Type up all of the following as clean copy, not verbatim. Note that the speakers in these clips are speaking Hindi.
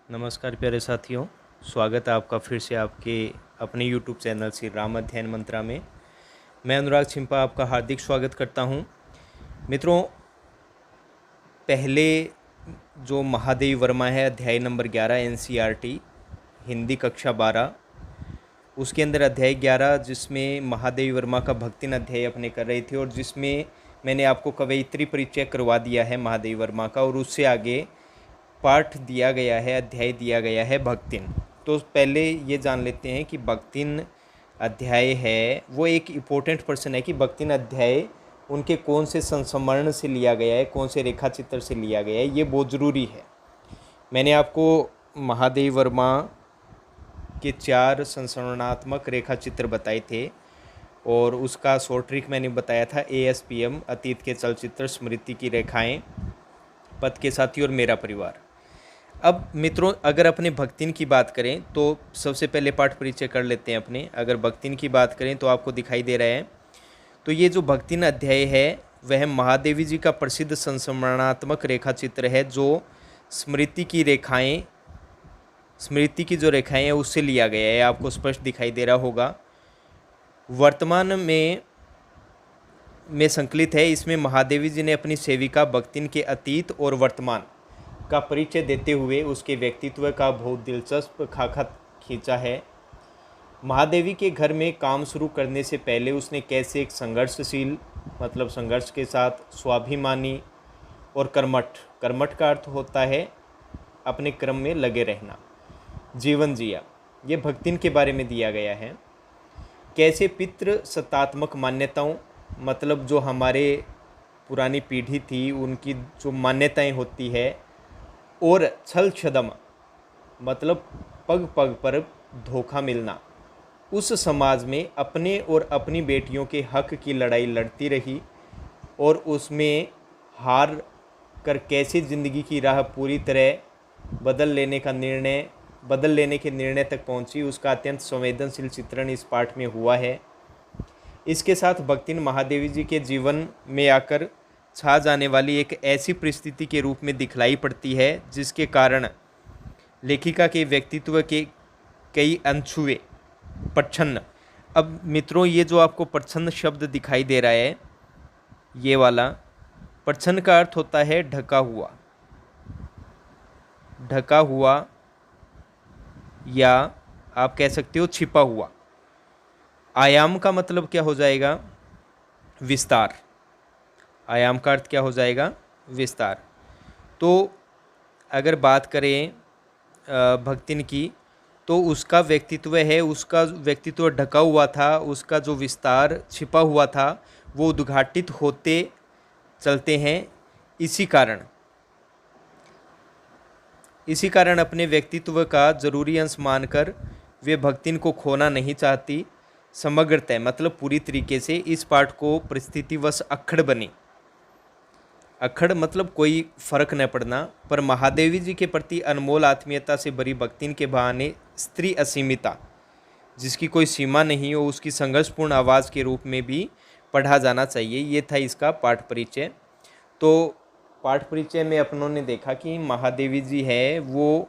नमस्कार प्यारे साथियों, स्वागत है आपका फिर से आपके अपने यूट्यूब चैनल श्री राम अध्ययन मंत्रा में। मैं अनुराग छिंपा आपका हार्दिक स्वागत करता हूं। मित्रों, पहले जो महादेवी वर्मा है अध्याय नंबर 11 एनसीईआरटी हिंदी कक्षा 12, उसके अंदर अध्याय 11 जिसमें महादेवी वर्मा का भक्तिन अध्याय अपने कर रहे थे और जिसमें मैंने आपको कवयित्री परिचय करवा दिया है महादेवी वर्मा का, और उससे आगे पाठ दिया गया है, अध्याय दिया गया है भक्तिन। तो पहले ये जान लेते हैं कि भक्तिन अध्याय है वो एक इम्पोर्टेंट पर्सन है कि भक्तिन अध्याय उनके कौन से संस्मरण से लिया गया है, कौन से रेखा चित्र से लिया गया है, ये बहुत ज़रूरी है। मैंने आपको महादेवी वर्मा के 4 संस्मरणात्मक रेखा चित्र बताए थे और उसका शॉर्ट ट्रिक मैंने बताया था ASPM, अतीत के चलचित्र, स्मृति की रेखाएं, पथ के साथी और मेरा परिवार। अब मित्रों, अगर अपने भक्तिन की बात करें तो सबसे पहले पाठ परिचय कर लेते हैं अपने। अगर भक्तिन की बात करें तो आपको दिखाई दे रहा है, तो ये जो भक्तिन अध्याय है वह महादेवी जी का प्रसिद्ध संस्मरणात्मक रेखा चित्र है जो स्मृति की जो रेखाएं हैं उससे लिया गया है। आपको स्पष्ट दिखाई दे रहा होगा। वर्तमान में संकलित है। इसमें महादेवी जी ने अपनी सेविका भक्तिन के अतीत और वर्तमान का परिचय देते हुए उसके व्यक्तित्व का बहुत दिलचस्प खाका खींचा है। महादेवी के घर में काम शुरू करने से पहले उसने कैसे एक संघर्षशील, मतलब संघर्ष के साथ, स्वाभिमानी और कर्मठ का अर्थ होता है अपने क्रम में लगे रहना, जीवन जिया। ये भक्तिन के बारे में दिया गया है। कैसे पितृ सत्तात्मक मान्यताओं, मतलब जो हमारे पुरानी पीढ़ी थी उनकी जो मान्यताएं होती है, और छल छदम, मतलब पग पग पर धोखा मिलना, उस समाज में अपने और अपनी बेटियों के हक की लड़ाई लड़ती रही और उसमें हार कर कैसे ज़िंदगी की राह पूरी तरह बदल लेने के निर्णय तक पहुंची, उसका अत्यंत संवेदनशील चित्रण इस पाठ में हुआ है। इसके साथ भक्तिन महादेवी जी के जीवन में आकर छा जाने वाली एक ऐसी परिस्थिति के रूप में दिखलाई पड़ती है जिसके कारण लेखिका के व्यक्तित्व के कई अनछुए, प्रच्छन्न। अब मित्रों, ये जो आपको प्रच्छन्न शब्द दिखाई दे रहा है, ये वाला प्रच्छन्न का अर्थ होता है ढका हुआ या आप कह सकते हो छिपा हुआ। आयाम का मतलब क्या हो जाएगा? विस्तार। आयाम का अर्थ क्या हो जाएगा? विस्तार। तो अगर बात करें भक्तिन की, तो उसका व्यक्तित्व ढका हुआ था, उसका जो विस्तार छिपा हुआ था वो उद्घाटित होते चलते हैं। इसी कारण अपने व्यक्तित्व का जरूरी अंश मानकर वे भक्तिन को खोना नहीं चाहती। समग्रतः, मतलब पूरी तरीके से, इस पाठ को परिस्थितिवश अक्खड़ बनी। अक्खड़ मतलब कोई फर्क न पड़ना, पर महादेवी जी के प्रति अनमोल आत्मीयता से भरी भक्तिन के बहाने स्त्री असीमिता, जिसकी कोई सीमा नहीं हो, उसकी संघर्षपूर्ण आवाज़ के रूप में भी पढ़ा जाना चाहिए। ये था इसका पाठ परिचय। तो पाठ परिचय में अपनों ने देखा कि महादेवी जी है वो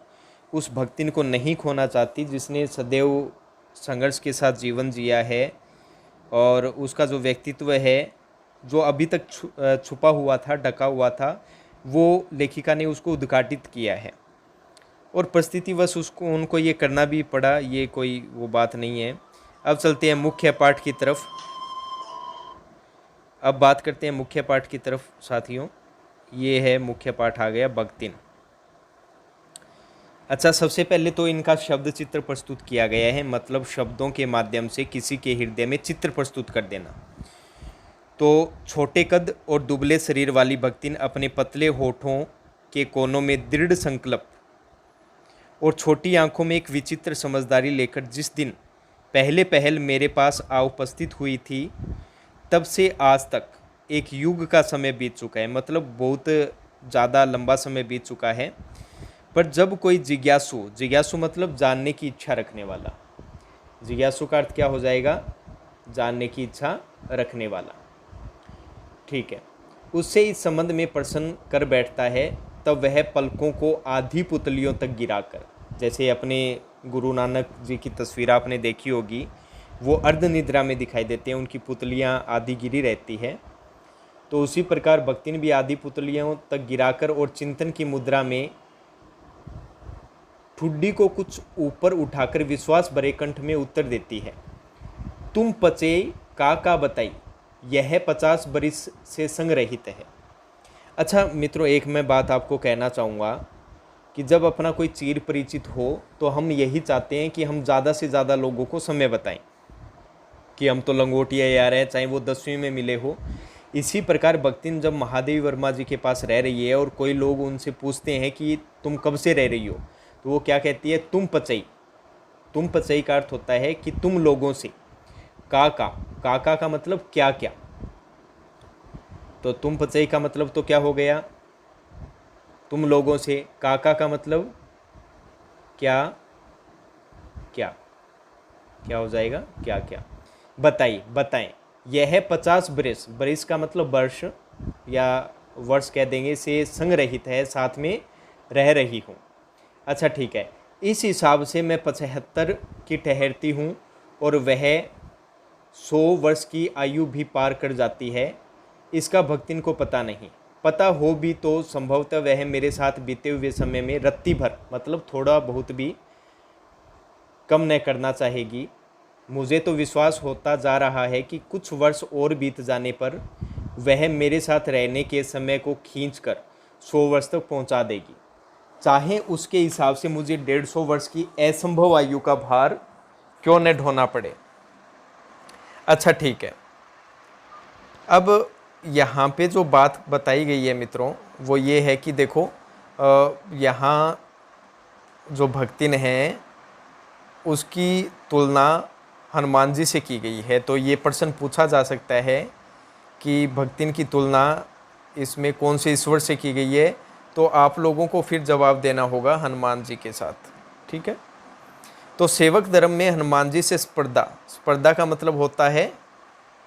उस भक्तिन को नहीं खोना चाहती जिसने सदैव संघर्ष के साथ जीवन जिया है, और उसका जो व्यक्तित्व है जो अभी तक छुपा हुआ था, ढका हुआ था, वो लेखिका ने उसको उद्घाटित किया है और परिस्थितिवश उनको ये करना भी पड़ा। ये कोई वो बात नहीं है। अब चलते हैं मुख्य पाठ की तरफ। अब बात करते हैं मुख्य पाठ की तरफ साथियों। ये है मुख्य पाठ, आ गया भक्तिन। अच्छा, सबसे पहले तो इनका शब्द चित्र प्रस्तुत किया गया है, मतलब शब्दों के माध्यम से किसी के हृदय में चित्र प्रस्तुत कर देना। तो छोटे कद और दुबले शरीर वाली भक्तिन अपने पतले होठों के कोनों में दृढ़ संकल्प और छोटी आंखों में एक विचित्र समझदारी लेकर जिस दिन पहले पहल मेरे पास आ उपस्थित हुई थी, तब से आज तक एक युग का समय बीत चुका है, मतलब बहुत ज़्यादा लंबा समय बीत चुका है। पर जब कोई जिज्ञासु मतलब जानने की इच्छा रखने वाला, जिज्ञासु का अर्थ क्या हो जाएगा? जानने की इच्छा रखने वाला, ठीक है, उससे इस संबंध में प्रश्न कर बैठता है, तब वह पलकों को आधी पुतलियों तक गिराकर जैसे अपने गुरु नानक जी की तस्वीर आपने देखी होगी, वो अर्ध निद्रा में दिखाई देते हैं, उनकी पुतलियाँ आधी गिरी रहती है। तो उसी प्रकार भक्तिन भी आधी पुतलियों तक गिराकर और चिंतन की मुद्रा में ठुड्डी को कुछ ऊपर उठाकर विश्वास भरे कंठ में उत्तर देती है, तुम पचे का बताई, यह 50 बरिस से संग रहित है। अच्छा मित्रों, एक मैं बात आपको कहना चाहूँगा कि जब अपना कोई चीर परिचित हो तो हम यही चाहते हैं कि हम ज़्यादा से ज़्यादा लोगों को समय बताएं कि हम तो लंगोटिया यार हैं, चाहे वो 10वीं में मिले हो। इसी प्रकार भक्तिन जब महादेवी वर्मा जी के पास रह रही है और कोई लोग उनसे पूछते हैं कि तुम कब से रह रही हो, तो वो क्या कहती है, तुम पचई। तुम पचई का अर्थ होता है कि तुम लोगों से, काका का मतलब क्या क्या, तो तुम पचई का मतलब तो क्या हो गया, तुम लोगों से। काका का मतलब क्या क्या, क्या हो जाएगा, क्या क्या, बताएं। यह 50 बरिस, बरिस का मतलब वर्ष या वर्ष कह देंगे, से संग रहित है, साथ में रह रही हूँ। अच्छा ठीक है, इस हिसाब से मैं 75 की ठहरती हूँ और वह 100 वर्ष की आयु भी पार कर जाती है। इसका भक्तिन को पता नहीं, पता हो भी तो संभवतः वह मेरे साथ बीते हुए समय में रत्ती भर, मतलब थोड़ा बहुत भी कम न करना चाहेगी। मुझे तो विश्वास होता जा रहा है कि कुछ वर्ष और बीत जाने पर वह मेरे साथ रहने के समय को खींचकर 100 वर्ष तक पहुंचा देगी, चाहे उसके हिसाब से मुझे 150 वर्ष की असंभव आयु का भार क्यों न ढोना पड़े। अच्छा ठीक है, अब यहाँ पे जो बात बताई गई है मित्रों, वो ये है कि देखो, यहाँ जो भक्तिन है उसकी तुलना हनुमान जी से की गई है। तो ये प्रश्न पूछा जा सकता है कि भक्तिन की तुलना इसमें कौन से ईश्वर से की गई है, तो आप लोगों को फिर जवाब देना होगा हनुमान जी के साथ, ठीक है। तो सेवक धर्म में हनुमान जी से स्पर्धा, स्पर्धा का मतलब होता है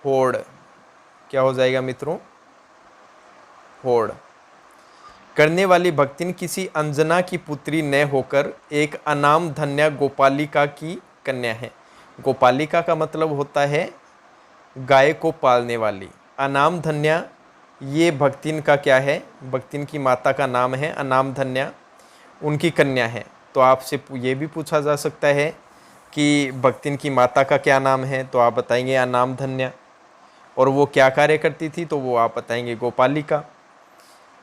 होड़, क्या हो जाएगा मित्रों, होड़ करने वाली भक्तिन किसी अंजना की पुत्री न होकर एक अनाम धन्या गोपालिका की कन्या है। गोपालिका का मतलब होता है गाय को पालने वाली। अनाम धन्या ये भक्तिन का क्या है, भक्तिन की माता का नाम है अनाम धन्या, उनकी कन्या है। तो आपसे ये भी पूछा जा सकता है कि भक्तिन की माता का क्या नाम है, तो आप बताएंगे अनाम धन्या, और वो क्या कार्य करती थी, तो वो आप बताएंगे गोपालिका।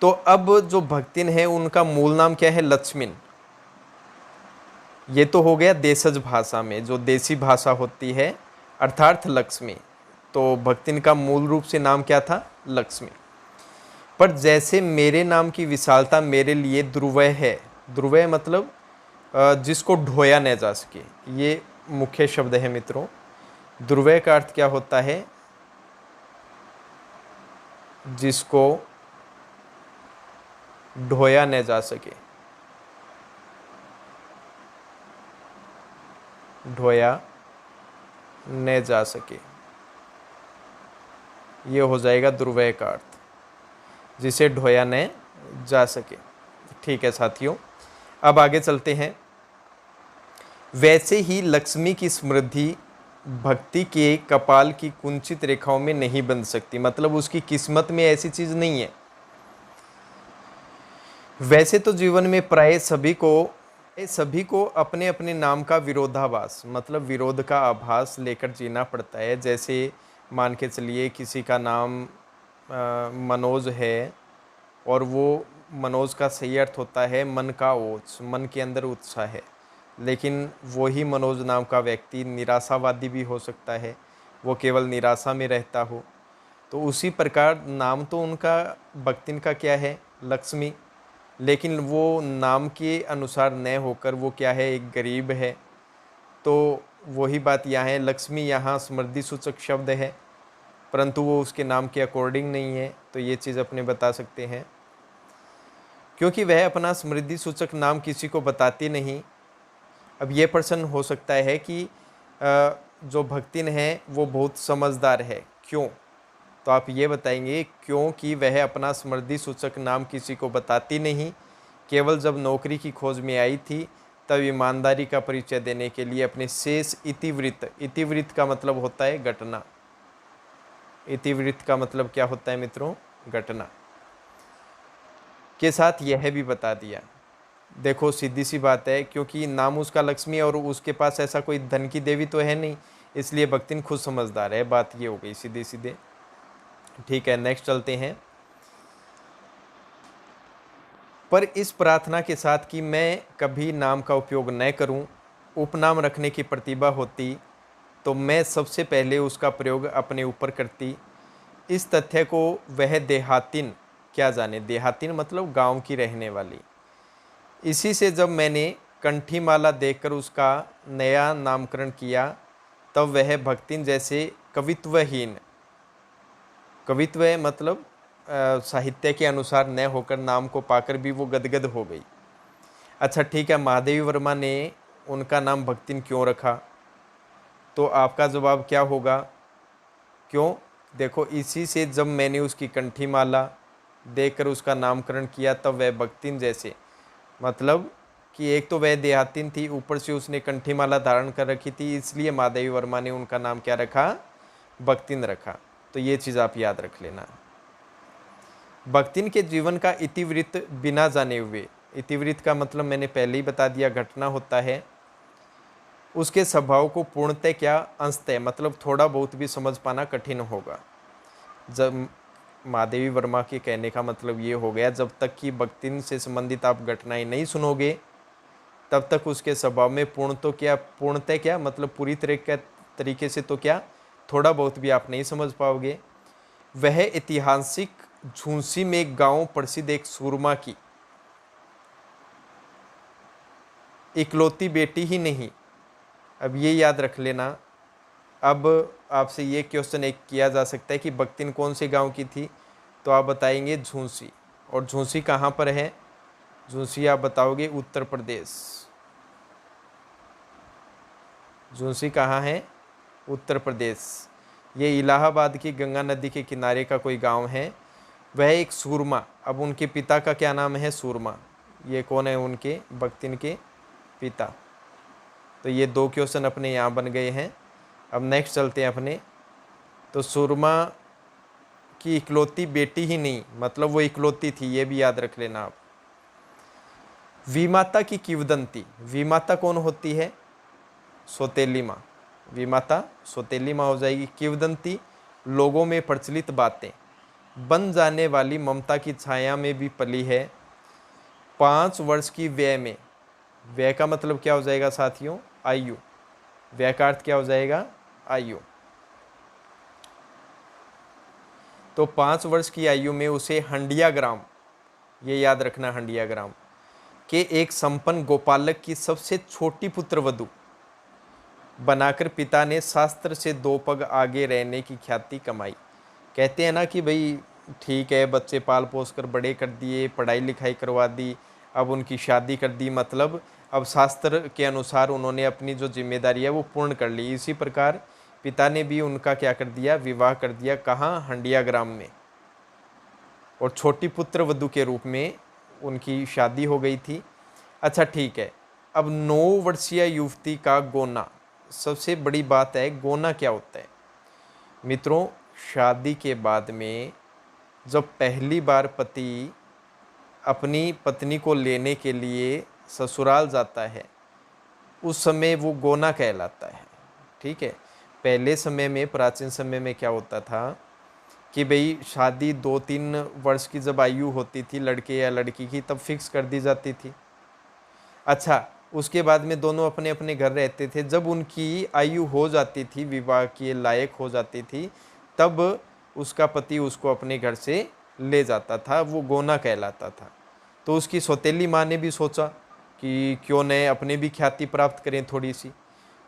तो अब जो भक्तिन है उनका मूल नाम क्या है, लक्ष्मीन। ये तो हो गया देशज भाषा में, जो देसी भाषा होती है, अर्थात लक्ष्मी। तो भक्तिन का मूल रूप से नाम क्या था, लक्ष्मी। पर जैसे मेरे नाम की विशालता मेरे लिए ध्रुवय है, ध्रुवय मतलब जिसको ढोया न जा सके, ये मुख्य शब्द है मित्रों। ध्रुवय का अर्थ क्या होता है, जिसको ढोया न जा सके, ढोया न जा सके, ये हो जाएगा ध्रुवय का अर्थ, जिसे ढोया न जा सके। ठीक है साथियों, अब आगे चलते हैं। वैसे ही लक्ष्मी की समृद्धि भक्ति के कपाल की कुंचित रेखाओं में नहीं बन सकती, मतलब उसकी किस्मत में ऐसी चीज नहीं है। वैसे तो जीवन में प्राय सभी को अपने अपने नाम का विरोधाभास, मतलब विरोध का आभास लेकर जीना पड़ता है। जैसे मान के चलिए किसी का नाम मनोज है, और वो मनोज का सही अर्थ होता है मन का ओज, मन के अंदर उत्साह है, लेकिन वही मनोज नाम का व्यक्ति निराशावादी भी हो सकता है, वो केवल निराशा में रहता हो। तो उसी प्रकार नाम तो उनका भक्तिन का क्या है, लक्ष्मी, लेकिन वो नाम के अनुसार न होकर वो क्या है, एक गरीब है। तो वही बात यहाँ है, लक्ष्मी यहाँ समृद्धि सूचक शब्द है, परंतु वो उसके नाम के अकॉर्डिंग नहीं है। तो ये चीज़ अपने बता सकते हैं, क्योंकि वह अपना समृद्धि सूचक नाम किसी को बताती नहीं। अब ये प्रश्न हो सकता है कि जो भक्तिन है वो बहुत समझदार है, क्यों? तो आप ये बताएंगे क्योंकि वह अपना समृद्धि सूचक नाम किसी को बताती नहीं, केवल जब नौकरी की खोज में आई थी तब ईमानदारी का परिचय देने के लिए अपने शेष इतिवृत्त, इतिवृत्त का मतलब होता है घटना, इतिवृत्त का मतलब क्या होता है मित्रों, घटना के साथ यह भी बता दिया। देखो सीधी सी बात है, क्योंकि नाम उसका लक्ष्मी और उसके पास ऐसा कोई धन की देवी तो है नहीं, इसलिए भक्तिन खुद समझदार है। बात ये हो गई सीधे सीधे। ठीक है, नेक्स्ट चलते हैं। पर इस प्रार्थना के साथ कि मैं कभी नाम का उपयोग न करूं, उपनाम रखने की प्रतिभा होती तो मैं सबसे पहले उसका प्रयोग अपने ऊपर करती। इस तथ्य को वह देहातिन क्या जाने, देहातिन मतलब गांव की रहने वाली। इसी से जब मैंने कंठी माला देखकर उसका नया नामकरण किया, तब वह भक्तिन जैसे कवित्वहीन, कवित्व मतलब साहित्य के अनुसार न होकर नाम को पाकर भी वो गदगद हो गई। अच्छा ठीक है, महादेवी वर्मा ने उनका नाम भक्तिन क्यों रखा? तो आपका जवाब क्या होगा, क्यों? देखो, इसी से जब मैंने उसकी कंठी माला देखकर उसका नामकरण किया, तब वह भक्तिन जैसे, मतलब कि एक तो वह देहातिन थी, ऊपर से उसने कंठी माला धारण कर रखी थी, इसलिए महादेवी वर्मा ने उनका नाम क्या रखा, भक्तिन रखा। तो ये चीज़ आप याद रख लेना। भक्तिन के जीवन का इतिवृत्त बिना जाने हुए, इतिवृत्त का मतलब मैंने पहले ही बता दिया, घटना होता है। उसके स्वभाव को पूर्णतः क्या अंशतः, मतलब थोड़ा बहुत भी समझ पाना कठिन होगा। जब महादेवी वर्मा के कहने का मतलब ये हो गया, जब तक कि भक्तिन से संबंधित आप घटनाएं नहीं सुनोगे, तब तक उसके स्वभाव में पूर्णतः क्या मतलब पूरी तरीके से तो क्या, थोड़ा बहुत भी आप नहीं समझ पाओगे। वह ऐतिहासिक झूंसी में एक गांव प्रसिद्ध एक सूरमा की इकलौती बेटी ही नहीं। अब ये याद रख लेना। अब आपसे ये क्वेश्चन एक किया जा सकता है कि भक्तिन कौन से गांव की थी, तो आप बताएंगे झूंसी। और झूंसी कहाँ पर है? झूंसी आप बताओगे उत्तर प्रदेश। झूंसी कहाँ है? उत्तर प्रदेश। ये इलाहाबाद की गंगा नदी के किनारे का कोई गांव है। वह एक सूरमा, अब उनके पिता का क्या नाम है? सूरमा। ये कौन है? उनके भक्तिन के पिता। तो ये दो क्वेश्चन अपने यहाँ बन गए हैं। अब नेक्स्ट चलते हैं अपने। तो सूरमा की इकलौती बेटी ही नहीं, मतलब वो इकलौती थी, ये भी याद रख लेना आप। विमाता की किंवदंती, विमाता कौन होती है? सौतेली माँ। विमाता सौतेली माँ हो जाएगी। किंवदंती लोगों में प्रचलित बातें, बन जाने वाली ममता की छाया में भी पली है। 5 वर्ष की व्यय में, व्यय का मतलब क्या हो जाएगा साथियों? आयु। व्यय का अर्थ क्या हो जाएगा? आयु। तो 5 वर्ष की आयु में उसे हंडिया ग्राम, ये याद रखना, हंडिया ग्राम के एक संपन्न गोपालक की सबसे छोटी पुत्र वधू बनाकर पिता ने शास्त्र से 2 पग आगे रहने की ख्याति कमाई। कहते हैं ना कि भाई ठीक है, बच्चे पाल पोस कर बड़े कर दिए, पढ़ाई लिखाई करवा दी, अब उनकी शादी कर दी, मतलब अब शास्त्र के अनुसार उन्होंने अपनी जो जिम्मेदारी है वो पूर्ण कर ली। इसी प्रकार पिता ने भी उनका क्या कर दिया? विवाह कर दिया। कहाँ? हंडिया ग्राम में। और छोटी पुत्र वधू के रूप में उनकी शादी हो गई थी। अच्छा ठीक है, अब 9 वर्षीय युवती का गोना, सबसे बड़ी बात है गोना क्या होता है मित्रों? शादी के बाद में जब पहली बार पति अपनी पत्नी को लेने के लिए ससुराल जाता है, उस समय वो गोना कहलाता है। ठीक है, पहले समय में, प्राचीन समय में क्या होता था कि भाई शादी 2-3 वर्ष की जब आयु होती थी लड़के या लड़की की, तब फिक्स कर दी जाती थी। अच्छा, उसके बाद में दोनों अपने अपने घर रहते थे। जब उनकी आयु हो जाती थी, विवाह के लायक हो जाती थी, तब उसका पति उसको अपने घर से ले जाता था, वो गोना कहलाता था। तो उसकी सौतेली माँ ने भी सोचा कि क्यों न अपने भी ख्याति प्राप्त करें थोड़ी सी।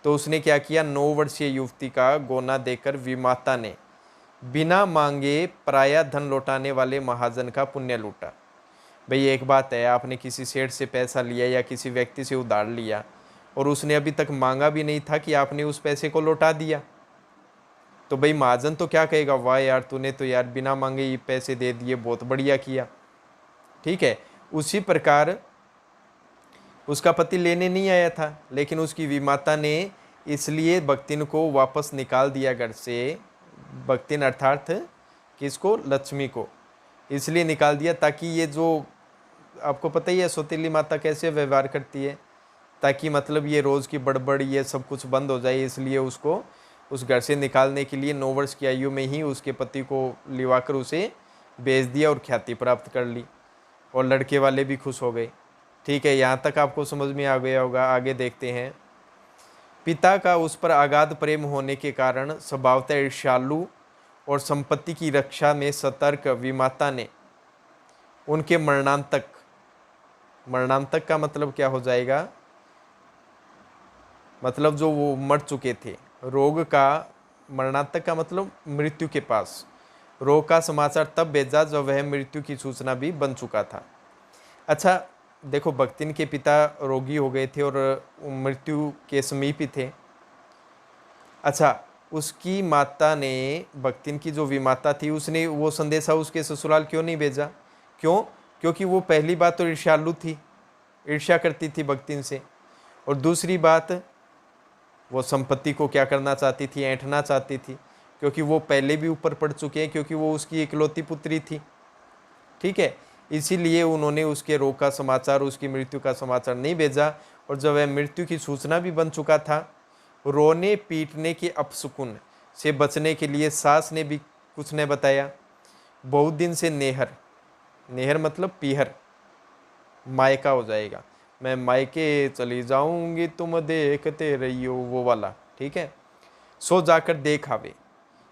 तो उसने क्या किया? 9 वर्षीय युवती का गोना देकर विमाता ने बिना मांगे पराया धन लौटाने वाले महाजन का पुण्य लूटा। भाई एक बात है, आपने किसी सेठ से पैसा लिया या किसी व्यक्ति से उधार लिया और उसने अभी तक मांगा भी नहीं था कि आपने उस पैसे को लौटा दिया, तो भाई महाजन तो क्या कहेगा? वाह यार, तूने तो यार बिना मांगे ये पैसे दे दिए, बहुत बढ़िया किया। ठीक है, उसी प्रकार उसका पति लेने नहीं आया था, लेकिन उसकी विमाता ने इसलिए भक्तिन को वापस निकाल दिया घर से। भक्तिन अर्थात किसको? लक्ष्मी को। इसलिए निकाल दिया ताकि ये जो, आपको पता ही है सौतेली माता कैसे व्यवहार करती है, ताकि मतलब ये रोज़ की बड़बड़ ये सब कुछ बंद हो जाए, इसलिए उसको उस घर से निकालने के लिए 9 वर्ष की आयु में ही उसके पति को लिवाकर उसे बेच दिया और ख्याति प्राप्त कर ली, और लड़के वाले भी खुश हो गए। ठीक है, यहाँ तक आपको समझ में आ गया होगा। आगे देखते हैं। पिता का उस पर अगाध प्रेम होने के कारण स्वभावतः ईर्ष्यालु और संपत्ति की रक्षा में सतर्क विमाता ने उनके मरणांतक, मरणांतक का मतलब क्या हो जाएगा? मतलब जो वो मर चुके थे, रोग का, मरणांतक का मतलब मृत्यु के पास, रोग का समाचार तब भेजा जब वह मृत्यु की सूचना भी बन चुका था। अच्छा देखो, भक्तिन के पिता रोगी हो गए थे और मृत्यु के समीप ही थे। अच्छा, उसकी माता ने, भक्तिन की जो विमाता थी, उसने वो संदेशा उसके ससुराल क्यों नहीं भेजा? क्यों? क्योंकि वो पहली बात तो ईर्ष्यालु थी, ईर्ष्या करती थी भक्तिन से, और दूसरी बात वो संपत्ति को क्या करना चाहती थी? ऐंठना चाहती थी, क्योंकि वो पहले भी ऊपर पड़ चुके हैं, क्योंकि वो उसकी इकलौती पुत्री थी। ठीक है, इसीलिए उन्होंने उसके रोग का समाचार, उसकी मृत्यु का समाचार नहीं भेजा। और जब वह मृत्यु की सूचना भी बन चुका था, रोने पीटने के अपशकुन से बचने के लिए सास ने भी कुछ ने बताया। बहुत दिन से नेहर, नेहर मतलब पीहर, मायका हो जाएगा, मैं मायके चली जाऊंगी तुम देखते रहियो, वो वाला। ठीक है, सो जाकर देख आवे,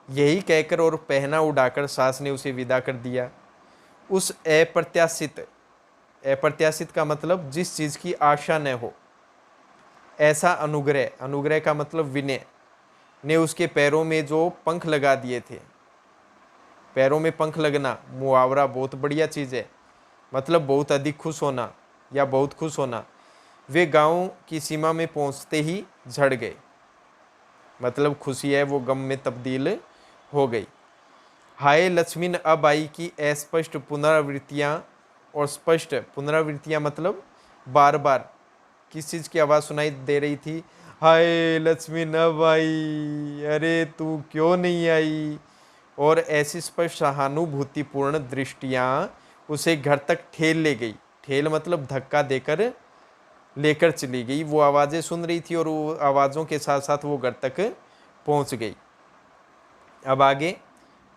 यही कहकर और पहना उड़ाकर सास ने उसे विदा कर दिया। उस अप्रत्याशित, अप्रत्याशित का मतलब जिस चीज की आशा न हो, ऐसा अनुग्रह, अनुग्रह का मतलब विनय, ने उसके पैरों में जो पंख लगा दिए थे। पैरों में पंख लगना, मुहावरा, बहुत बढ़िया चीज है, मतलब बहुत अधिक खुश होना या बहुत खुश होना। वे गांव की सीमा में पहुंचते ही झड़ गए, मतलब खुशी है वो गम में तब्दील हो गई। हाय लक्ष्मी अब आई की अस्पष्ट पुनरावृत्तियां, और स्पष्ट पुनरावृत्तियां मतलब बार बार किस चीज़ की आवाज़ सुनाई दे रही थी? हाय लक्ष्मी अब आई, अरे तू क्यों नहीं आई। और ऐसी स्पष्ट सहानुभूतिपूर्ण दृष्टियां उसे घर तक ठेल ले गई। ठेल मतलब धक्का देकर लेकर चली गई। वो आवाज़ें सुन रही थी और वो आवाज़ों के साथ साथ वो घर तक पहुंच गई। अब आगे,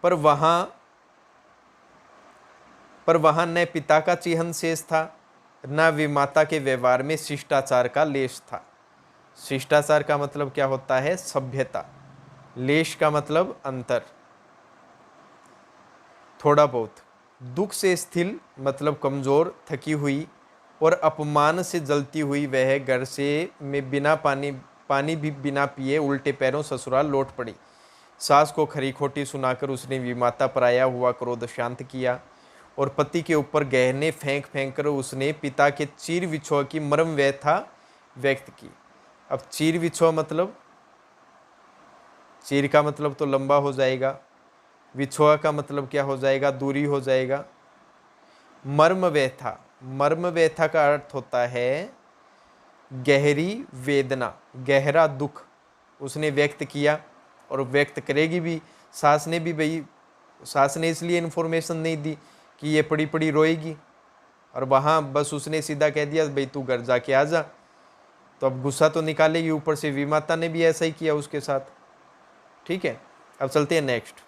पर वहां न पिता का चिन्ह शेष था, न विमाता के व्यवहार में शिष्टाचार का लेश था। शिष्टाचार का मतलब क्या होता है? सभ्यता। लेश का मतलब अंतर, थोड़ा बहुत। दुख से स्थिल मतलब कमजोर, थकी हुई और अपमान से जलती हुई वह घर से में बिना पानी भी बिना पिए उल्टे पैरों ससुराल लौट पड़ी। सास को खरी खोटी सुनाकर उसने विमाता पर आया हुआ क्रोध शांत किया और पति के ऊपर गहने फेंक फेंक कर उसने पिता के चीर विछोह की मर्म व्यथा व्यक्त की। अब चीर विछोह मतलब, चीर का मतलब तो लंबा हो जाएगा, विछोह का मतलब क्या हो जाएगा? दूरी हो जाएगा। मर्म व्यथा, मर्म व्यथा का अर्थ होता है गहरी वेदना, गहरा दुख उसने व्यक्त किया और व्यक्त करेगी भी। सास ने भी, भाई सास ने इसलिए इन्फॉर्मेशन नहीं दी कि ये पड़ी पड़ी रोएगी, और वहाँ बस उसने सीधा कह दिया भाई तू घर जाके आ जा, तो अब गुस्सा तो निकालेगी। ऊपर से विमाता ने भी ऐसा ही किया उसके साथ। ठीक है, अब चलते हैं नेक्स्ट।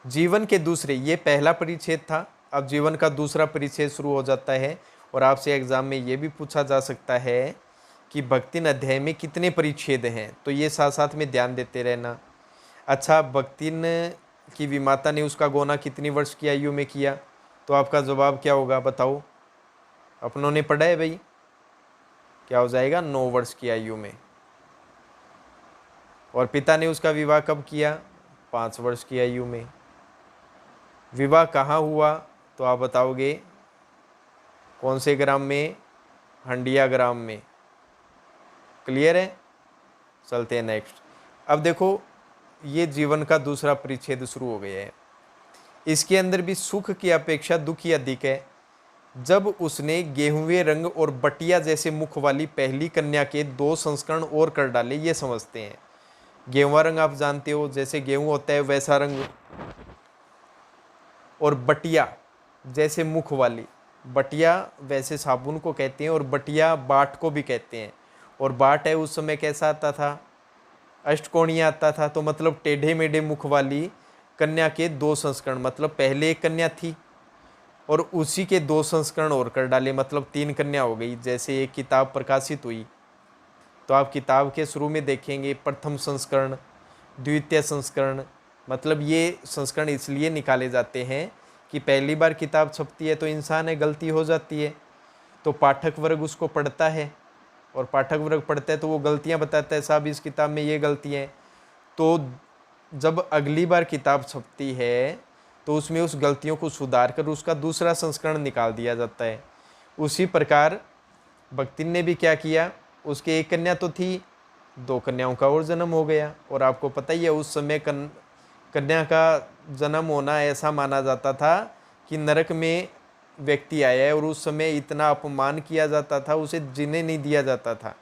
जीवन के दूसरे, ये पहला परिच्छेद था, अब जीवन का दूसरा परिच्छेद शुरू हो जाता है। और आपसे एग्जाम में ये भी पूछा जा सकता है कि भक्तिन अध्याय में कितने परिच्छेद हैं, तो ये साथ साथ में ध्यान देते रहना। अच्छा, भक्तिन की विमाता ने उसका गोना कितनी वर्ष की आयु में किया? तो आपका जवाब क्या होगा बताओ? अपनों ने पढ़ा है भाई, क्या हो जाएगा? 9 वर्ष की आयु में। और पिता ने उसका विवाह कब किया? 5 वर्ष की आयु में। विवाह कहाँ हुआ? तो आप बताओगे कौन से ग्राम में? हंडिया ग्राम में। क्लियर है? चलते हैं नेक्स्ट। अब देखो, ये जीवन का दूसरा परिच्छेद शुरू हो गया है। इसके अंदर भी सुख की अपेक्षा दुख ही अधिक है। जब उसने गेहूंवे रंग और बटिया जैसे मुख वाली पहली कन्या के 2 संस्करण और कर डाले, ये समझते हैं। गेहुआ रंग आप जानते हो, जैसे गेहूं होता है वैसा रंग, और बटिया जैसे मुख वाली, बटिया वैसे साबुन को कहते हैं, और बटिया बाट को भी कहते हैं। और बाट है उस समय कैसा आता था, अष्टकोणीय आता था, तो मतलब टेढ़े मेढ़े मुख वाली कन्या के 2 संस्करण, मतलब पहले एक कन्या थी और उसी के 2 संस्करण और कर डाले, मतलब 3 कन्या हो गई। जैसे एक किताब प्रकाशित हुई तो आप किताब के शुरू में देखेंगे प्रथम संस्करण, द्वितीय संस्करण, मतलब ये संस्करण इसलिए निकाले जाते हैं कि पहली बार किताब छपती है तो इंसान है, गलती हो जाती है, तो पाठक वर्ग उसको पढ़ता है, और पाठक वर्ग पढ़ता है तो वो गलतियां बताता है, साहब इस किताब में ये गलती है। तो जब अगली बार किताब छपती है तो उसमें उस गलतियों को सुधार कर उसका दूसरा संस्करण निकाल दिया जाता है। उसी प्रकार भक्तिन ने भी क्या किया, उसके एक कन्या तो थी, 2 कन्याओं का और जन्म हो गया। और आपको पता ही है उस समय कन्या का जन्म होना ऐसा माना जाता था कि नरक में व्यक्ति आया है, और उस समय इतना अपमान किया जाता था, उसे जीने नहीं दिया जाता था,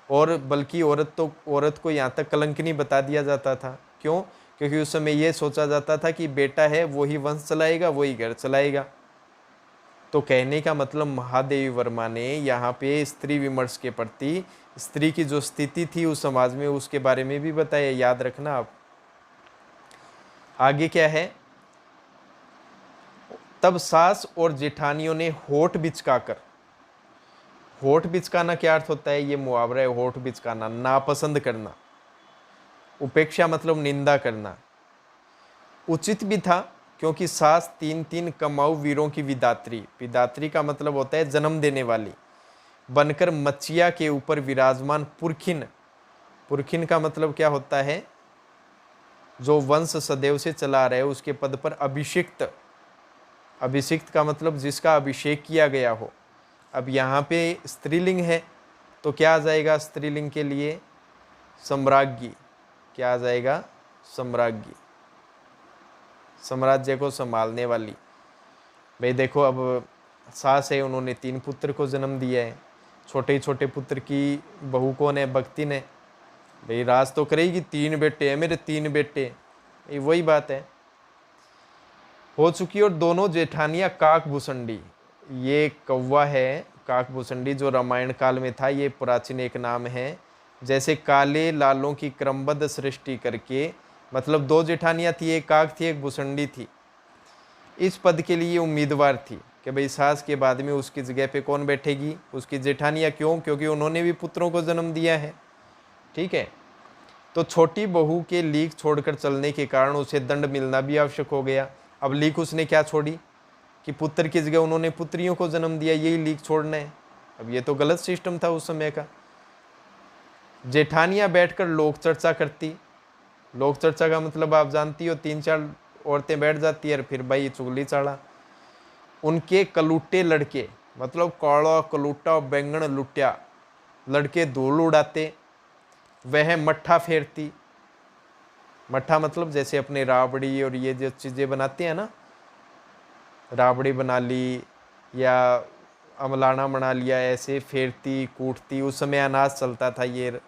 और बल्कि औरत को यहाँ तक कलंकिनी बता दिया जाता था। क्यों? क्योंकि उस समय ये सोचा जाता था कि बेटा है वही वंश चलाएगा, वही घर चलाएगा। तो कहने का मतलब महादेवी वर्मा ने यहाँ पे स्त्री विमर्श के प्रति स्त्री की जो स्थिति थी उस समाज में उसके बारे में भी बताया, याद रखना आप। आगे क्या है, तब सास और जेठानियों ने होठ बिचकाकर, होठ बिचकाना क्या अर्थ होता है, ये मुहावरा है होठ बिचकाना, नापसंद करना, उपेक्षा मतलब निंदा करना। उचित भी था क्योंकि सास 3 कमाऊ वीरों की विदात्री, विदात्री का मतलब होता है जन्म देने वाली, बनकर मचिया के ऊपर विराजमान पुरखिन, पुरखिन का मतलब क्या होता है, जो वंश सदैव से चला रहे उसके पद पर अभिषिक्त, अभिषिक्त का मतलब जिसका अभिषेक किया गया हो। अब यहाँ पे स्त्रीलिंग है तो क्या आ जाएगा स्त्रीलिंग के लिए, सम्राज्ञी, क्या आ जाएगा, सम्राज्ञी, साम्राज्य को संभालने वाली। भाई देखो अब सास है, उन्होंने 3 पुत्र को जन्म दिया है, छोटे ही छोटे पुत्र की बहू कौन है, भक्तिन है, भाई राज तो करेगी, 3 बेटे हैं मेरे, 3 बेटे, ये वही बात है हो चुकी। और दोनों जेठानियां काकभूषणी, ये कौवा है काकभूषणी जो रामायण काल में था, ये प्राचीन एक नाम है। जैसे काले लालों की क्रमबद्ध सृष्टि करके, मतलब 2 जेठानियां थी, एक काक थी एक भूषणी थी, इस पद के लिए उम्मीदवार थी कि भाई सास के बाद में उसकी जगह पे कौन बैठेगी, उसकी जेठानियां। क्यों? क्योंकि उन्होंने भी पुत्रों को जन्म दिया है, ठीक है। तो छोटी बहू के लीक छोड़कर चलने के कारण उसे दंड मिलना भी आवश्यक हो गया। अब लीक उसने क्या छोड़ी कि पुत्र की जगह उन्होंने पुत्रियों को जन्म दिया, यही लीक छोड़ना है। अब ये तो गलत सिस्टम था उस समय का। जेठानियां बैठकर लोक चर्चा करती, लोक चर्चा का मतलब आप जानती हो, 3-4 औरतें बैठ जाती है और फिर भाई चुगली चाड़ा। उनके कलूटे लड़के, मतलब काला कलूटा बैंगन लुटिया लड़के धूल उड़ाते, वह मट्ठा फेरती, मट्ठा मतलब जैसे अपने राबड़ी और ये जो चीज़ें बनाते हैं ना, राबड़ी बना ली या अमलाना बना लिया, ऐसे फेरती कूटती। उस समय अनाज चलता था, ये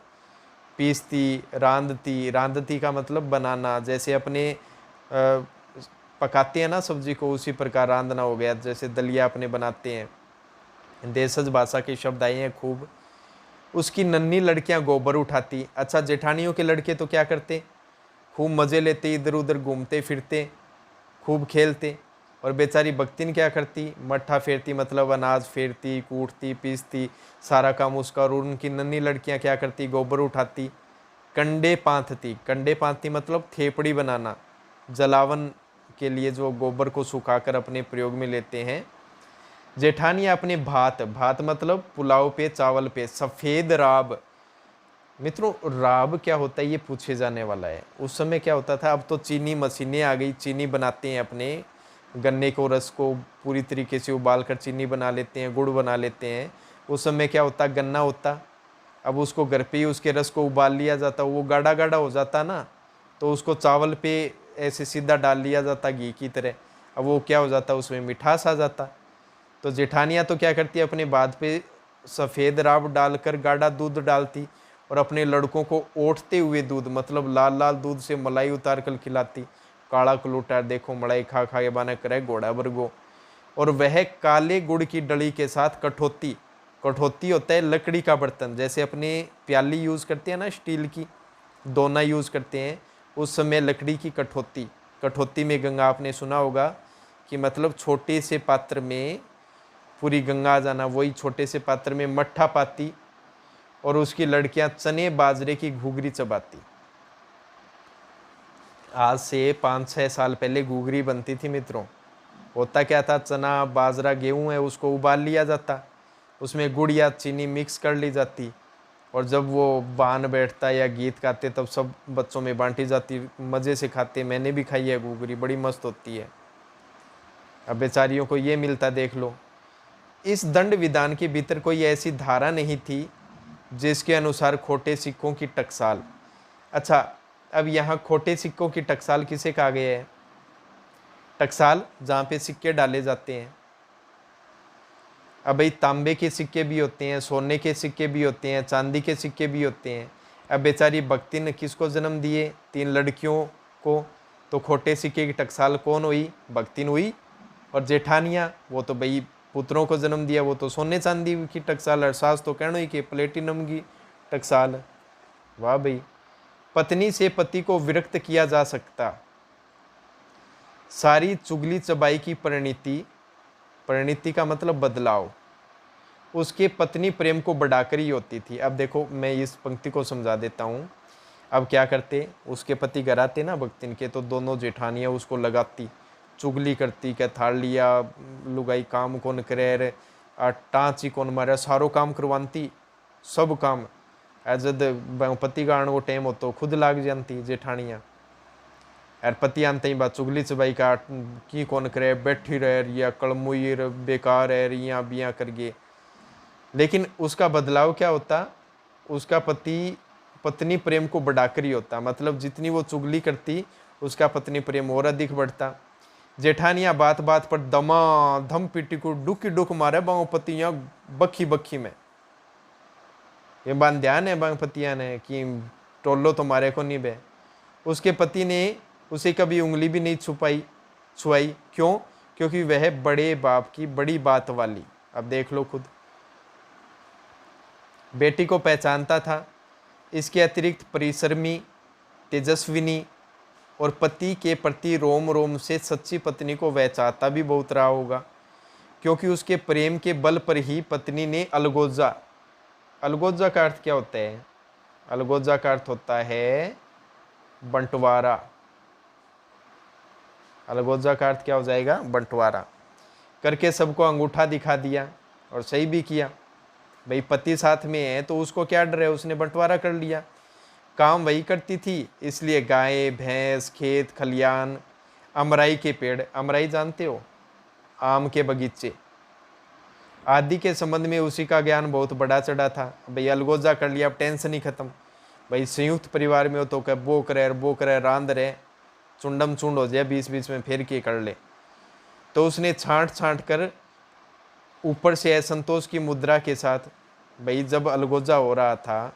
पीसती, रांधती, रांधती का मतलब बनाना, जैसे अपने पकाते हैं ना सब्जी को, उसी प्रकार रांधना हो गया। जैसे दलिया अपने बनाते हैं, देशज भाषा के शब्द आए हैं खूब। उसकी नन्ही लड़कियां गोबर उठाती। अच्छा, जेठानियों के लड़के तो क्या करते, खूब मज़े लेते, इधर उधर घूमते फिरते, खूब खेलते। और बेचारी भक्तिन क्या करती, मट्ठा फेरती, मतलब अनाज फेरती, कूटती, पीसती, सारा काम उसका। और उनकी नन्ही लड़कियां क्या करती, गोबर उठाती, कंडे पांथती, कंडे पांथती मतलब थेपड़ी बनाना, जलावन के लिए जो गोबर को सुखाकर अपने प्रयोग में लेते हैं। जेठानियां अपने भात, भात मतलब पुलाव पे, चावल पे सफ़ेद राब, मित्रों राब क्या होता है ये पूछे जाने वाला है। उस समय क्या होता था, अब तो चीनी मशीनें आ गई, चीनी बनाते हैं, अपने गन्ने को रस को पूरी तरीके से उबाल कर चीनी बना लेते हैं, गुड़ बना लेते हैं। उस समय क्या होता, गन्ना होता, अब उसको घर पे ही उसके रस को उबाल लिया जाता, वो गाढ़ा गाढ़ा हो जाता ना, तो उसको चावल पे ऐसे सीधा डाल लिया जाता घी की तरह। अब वो क्या हो जाता, उसमें मिठास आ जाता। तो जेठानियाँ तो क्या करती है, अपने बात पे सफ़ेद राब डालकर गाढ़ा दूध डालती और अपने लड़कों को ओटते हुए दूध, मतलब लाल लाल दूध से मलाई उतार कर खिलाती। काला कलूटा देखो मलाई खा खा के बाना करे घोड़ा बरगो। और वह काले गुड़ की डली के साथ कठौती, कठौती होता है लकड़ी का बर्तन, जैसे अपने प्याली यूज़ करते हैं ना स्टील की, दोना यूज़ करते हैं, उस समय लकड़ी की कठौती। कठौती में गंगा आपने सुना होगा कि मतलब छोटे से पात्र में पूरी गंगा आ जाना, वही छोटे से पात्र में मट्ठा पाती और उसकी लड़कियां चने बाजरे की घुघरी चबाती। आज से 5-6 साल पहले घुघरी बनती थी मित्रों। होता क्या था, चना बाजरा गेहूं है उसको उबाल लिया जाता, उसमें गुड़ या चीनी मिक्स कर ली जाती और जब वो बान बैठता या गीत गाते तब सब बच्चों में बांटी जाती, मज़े से खाते। मैंने भी खाई है घुघरी, बड़ी मस्त होती है। अब बेचारियों को ये मिलता देख लो। इस दंड विधान के भीतर कोई ऐसी धारा नहीं थी जिसके अनुसार खोटे सिक्कों की टकसाल। अच्छा, अब यहाँ खोटे सिक्कों की टकसाल किसे कहा गया है? टकसाल जहाँ पे सिक्के डाले जाते हैं। अब भाई तांबे के सिक्के भी होते हैं, सोने के सिक्के भी होते हैं, चांदी के सिक्के भी होते हैं। अब बेचारी भक्ति ने किसको जन्म दिए? 3 लड़कियों को। तो खोटे सिक्के की टकसाल कौन हुई? भक्तिन हुई। और जेठानियाँ, वो तो भाई पुत्रों को जन्म दिया, वो तो सोने चांदी की टकसाल। अरसास तो कहना ही कि प्लेटिनम की टकसाल। वाह भाई। पत्नी से पति को विरक्त किया जा सकता। सारी चुगली चबाई की परिणति, परिणति का मतलब बदलाव, उसके पत्नी प्रेम को बढ़ाकर ही होती थी। अब देखो मैं इस पंक्ति को समझा देता हूँ। अब क्या करते, उसके पति घर आते ना भक्तिन के, तो दोनों जेठानियाँ उसको लगाती, चुगली करती, क्या थाड़ लिया लुगाई काम कौन करे, टाँची कौन मारे, सारो काम करवाती, सब काम। जद पति का आने को टाइम हो तो खुद लाग जानती जेठानियाँ। यार पति आनते ही बात चुगली चबाई का की कौन करे, बैठी रह या कड़मुई बेकार है यहाँ बिया कर गे। लेकिन उसका बदलाव क्या होता, उसका पति पत्नी प्रेम को बढ़ाकर ही होता। मतलब जितनी वो चुगली करती उसका पत्नी प्रेम और अधिक बढ़ता। जेठानियाँ बात बात पर दमा धम पीटी को डुकी डुक मारे बाओ पतियाँ बखी बखी में। ये बात ध्यान है बांग पतिया ने कि टोलो तो मारे को नहीं बे। उसके पति ने उसे कभी उंगली भी नहीं छुआई। क्यों? क्योंकि वह बड़े बाप की बड़ी बात वाली। अब देख लो खुद, बेटी को पहचानता था। इसके अतिरिक्त परिश्रमी, तेजस्विनी और पति के प्रति रोम रोम से सच्ची पत्नी को वह चाहता भी बहुत रहा होगा, क्योंकि उसके प्रेम के बल पर ही पत्नी ने अलगोजा, अलगोजा का अर्थ क्या होता है? अलगोजा का अर्थ होता है बंटवारा। अलगोजा का अर्थ क्या हो जाएगा? बंटवारा करके सबको अंगूठा दिखा दिया और सही भी किया। भाई पति साथ में है तो उसको क्या डर है, उसने बंटवारा कर लिया। काम वही करती थी, इसलिए गाय भैंस, खेत खलियान, अमराई के पेड़, अमराई जानते हो, आम के बगीचे आदि के संबंध में उसी का ज्ञान बहुत बड़ा चढ़ा था। भाई अलगोजा कर लिया, अब टेंशन ही खत्म। भाई संयुक्त परिवार में हो तो क्या वो करे रांध रहे, चुंडम चुंड हो जाए, बीच बीच में फेर के कर ले। तो उसने छांट छांट कर ऊपर से असंतोष की मुद्रा के साथ, भाई जब अलगोजा हो रहा था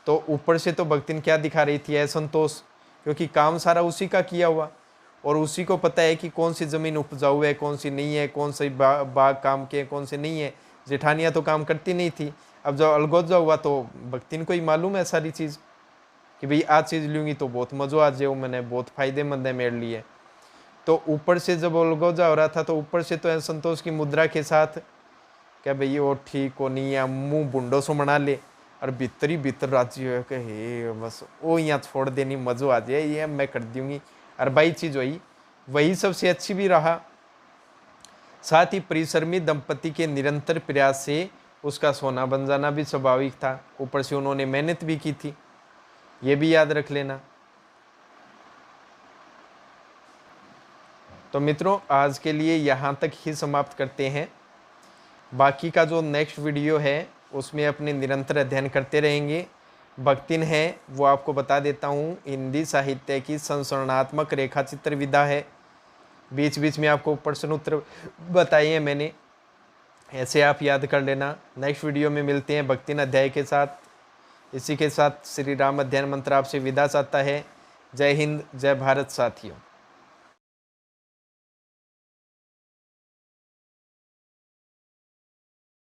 तो ऊपर से तो भक्तिन क्या दिखा रही थी? असंतोष, क्योंकि काम सारा उसी का किया हुआ और उसी को पता है कि कौन सी ज़मीन उपजाऊ है, कौन सी नहीं है, कौन सी बाग काम के, कौन से नहीं है। जेठानियाँ तो काम करती नहीं थी। अब जब अलगोजा हुआ तो भक्तिन को ही मालूम है सारी चीज़ कि भाई आज चीज़ लूँगी तो बहुत मज़ो आ जाए, मैंने बहुत फायदेमंद है मेरे लिए। तो ऊपर से जब अलगोजा हो रहा था तो ऊपर से तो असंतोष की मुद्रा के साथ क्या भाई वो ठीक हो नहीं है, मुँह बुंडो सो बना ले और भीतर राजी हो कि हे बस वो यहाँ छोड़ देनी, मज़ो आ जाए, ये मैं कर दूँगी। और भाई चीज़ वही सबसे अच्छी भी रहा। साथ ही परिश्रमी दंपति के निरंतर प्रयास से उसका सोना बन जाना भी स्वाभाविक था। ऊपर से उन्होंने मेहनत भी की थी, ये भी याद रख लेना। तो मित्रों आज के लिए यहाँ तक ही समाप्त करते हैं। बाकी का जो नेक्स्ट वीडियो है उसमें अपने निरंतर अध्ययन करते रहेंगे। भक्तिन है वो आपको बता देता हूँ, हिंदी साहित्य की संस्मरणात्मक रेखा चित्र विधा है। बीच बीच में आपको प्रश्न उत्तर बताए हैं मैंने। ऐसे आप याद कर लेना। नेक्स्ट वीडियो में मिलते हैं भक्ति अध्याय के साथ। इसी के साथ श्री राम अध्ययन मंत्र आपसे विदा चाहता है। जय हिंद, जय भारत साथियों।